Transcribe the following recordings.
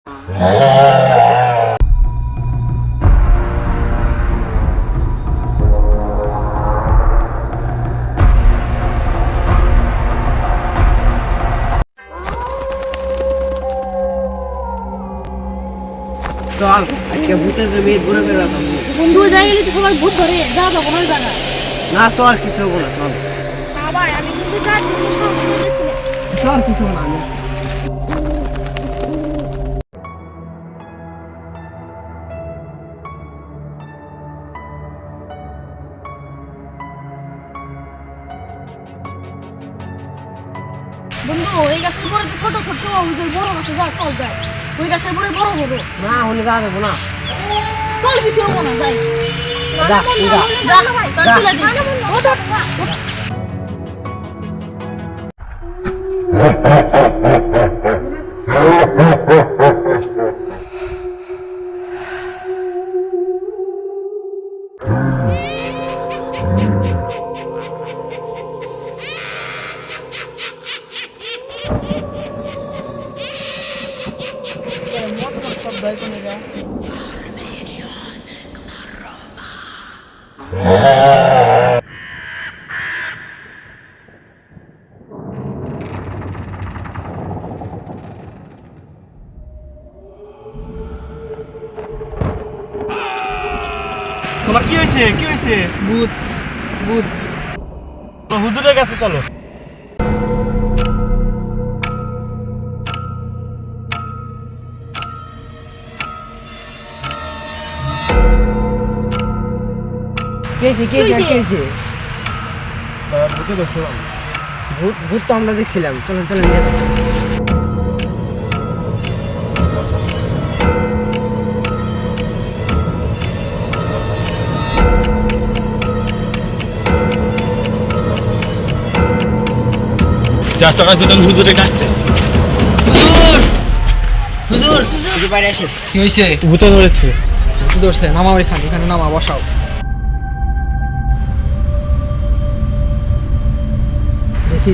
চল আজকে ভূতের জমি ঘুরে বেড়াতাম। বন্ধু যাই গেলে তো সবাই ভূত ধরে যা যাবো কোনো জায়গা না চল কিছু হবো না, চল আবার আমি কিন্তু যা চল কিছু হবো না। আমি বন্ধু এই গাছের পরে তো ছোট ছোট ওই যে বড় গাছে যা চল যায় ওই গাছের পরে বড় বড় না হলে যাওয়া যাবো না। চল কিছু হবো না যাই যা তুই যা। যা চল চলে যাই তোমার কি হয়েছে? কি হয়েছে? ভূত ভূত হুজুরের কাছে চলো। কে ভূতে দোষ পেলাম। ভূত ভূত তো আমরা দেখছিলাম। চলেন চলেন নিয়ে যাও। চার টাকা দিতেন হুজুরে কাটতে। হুজুর হুজুর বাইরে আসেন। কি হয়েছে? ভূতে ধরেছে। কি ধরছে? নামাও এখানে নামা, বসাও।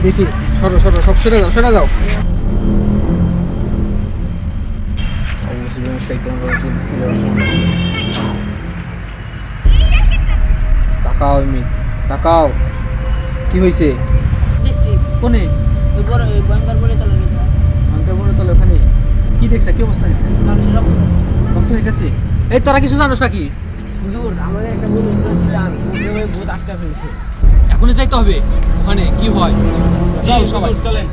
দেখি সরো সব সরে যাও। তাকাও কি হয়েছে? দেখছি কোনে? ওই বড় ওই ভয়ঙ্কর বলে তলে রয়েছে আঙ্কেল বলে তলে ওখানে কি দেখছে? কি অবস্থা দেখছে? মানুষের রক্ত খাচ্ছে রক্ত হইতেছে। এই তোরা কিছু জানোস নাকি? হুজুর আমাদের একটা বন্ধু ছিলাম, ওই ভূত আটকা ফেলছে। এখনই যাইতে হবে ওখানে কি হয়। যাও সবাই চলেন।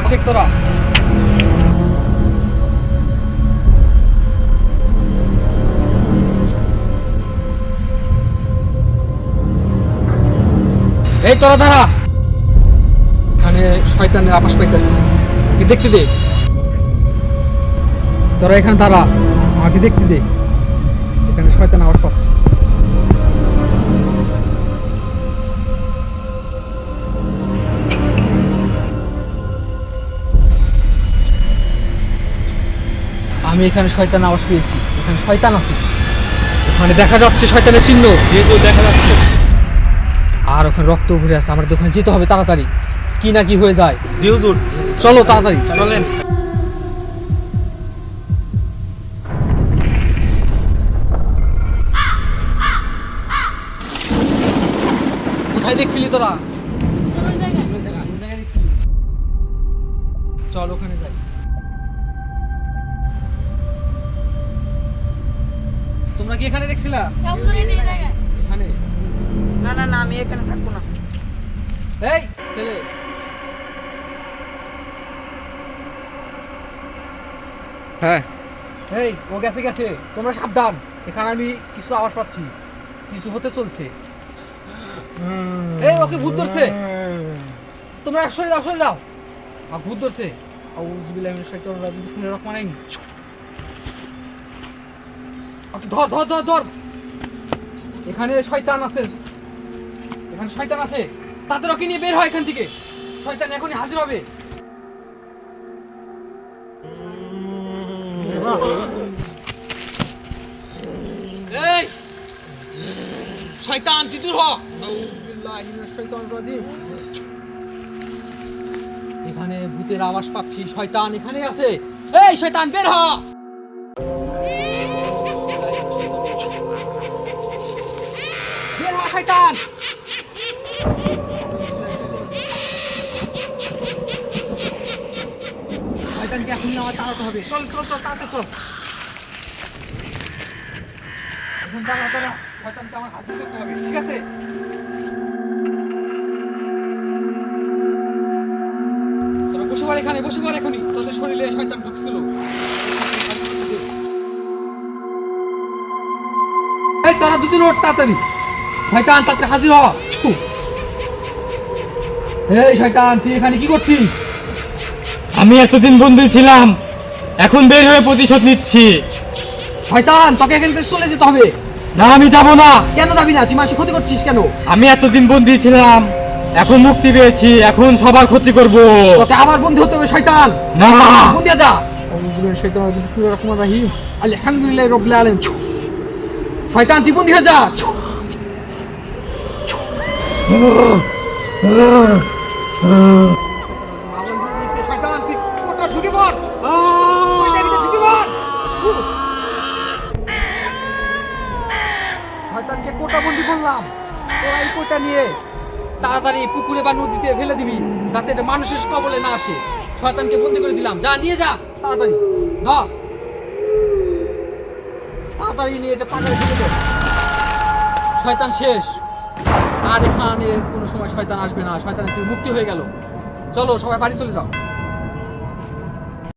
আশেক তোরা। এই তোরা দাঁড়া, এখানে শয়তানের আবাস পাইতেছে, আমাকে দেখতে দে। তোরা এখানে দাঁড়া, আমাকে দেখতে দে, এখানে শয়তান আবাস পাচ্ছে। আমি এখানে শয়তান আবাস পেয়েছি, এখানে শয়তান আছে, ওখানে দেখা যাচ্ছে শয়তানের চিহ্ন, যেহেতু দেখা যাচ্ছে। আর ওখানে রক্ত ঘুরে আছে। আমাদের ওখানে যেতে হবে তাড়াতাড়ি, কি না কি হয়ে যায়। জি হুজুর। চলো তাড়াতাড়ি। চলেন। কোথায় দেখছিলি তোরা? ওই জায়গায় চল ওখানে যাই। তোমরা কি এখানে দেখছিলা? এখানে? না না না আমি এখানে থাকবো না এই ছেলে, হ্যাঁ এই ও গেছে, তোমরা সাবধান, এখানে আমি কিছু আওয়াজ পাচ্ছি, কিছু হতে চলছে। এই ওকে ভূত ধরছে, তোমরা সরে যাও। ভূত ধরছে। আউযু বিল্লাহি মিনাশ শাইতানির রাজিম, বিসমিল্লাহির রহমানির রহিম। ওকে ধর। এখানে শয়তান আছে, তাদের ওকে নিয়ে বের হয় এখান থেকে, শয়তান এখনই হাজির হবে। এই শয়তান তুই দূর হ। আউযু বিল্লাহি মিনাশ শাইতানির রাজিম। এখানে ভূতের আওয়াজ পাচ্ছি, শয়তান এখানে আছে। এই শয়তান বের হ। বের হ শয়তান। শয়তানকে এখনই আমার তাড়াতে হবে। চল চল চল তাড়াতাড়ি চল। এখন দাঁড়া দাঁড়া, শয়তানকে আমার হাজির করতে হবে, ঠিক আছে? তোরা বসে পড় এখানে, বসে পড় এখনই। তোদের শরীরে শয়তান ঢুকছিল। এই তোরা দুজন ওঠ তাড়াতাড়ি। শয়তান তাড়াতাড়ি হাজির হ। এই শয়তান তুই এখানে কি করছিস? আমি এতদিন বন্দী ছিলাম, এখন বের হয়ে প্রতিশোধ নিচ্ছি। শয়তান তোকে এখান থেকে চলে যেতে হবে। না আমি যাব না। কেন যাবি না? তুই মানুষের ক্ষতি করছিস কেন? আমি এতদিন বন্দী ছিলাম, এখন মুক্তি পেয়েছি, এখন সবার ক্ষতি করব। তোকে আবার বন্দী হতে হবে শয়তান। না বন্দী যা। বিসমিল্লাহির রহমানির রহিম। আলহামদুলিল্লাহি রাব্বিল আলামিন। শয়তান তুই বন্দী হয়ে যা। শয়তান তুই কোথায় ঢুকে পড়। শয়তানের ভিতরে ঢুকে পড়। শয়তানকে কোটা বন্দি করলাম। তোরা এই কোটা নিয়ে তাড়াতাড়ি পুকুরে বা নদীতে ফেলে দিবি, যাতে এটা মানুষের কবলে না আসে। শয়তানকে বন্দি করে দিলাম, যা নিয়ে যা তাড়াতাড়ি। ধর তাড়াতাড়ি নিয়ে এটা পাকারে ফেলে দে। শয়তান শেষ, আর এখানে কোনো সময় শয়তান আসবে না। শয়তানের থেকে মুক্তি হয়ে গেল। চলো সবাই বাড়ি চলে যাও।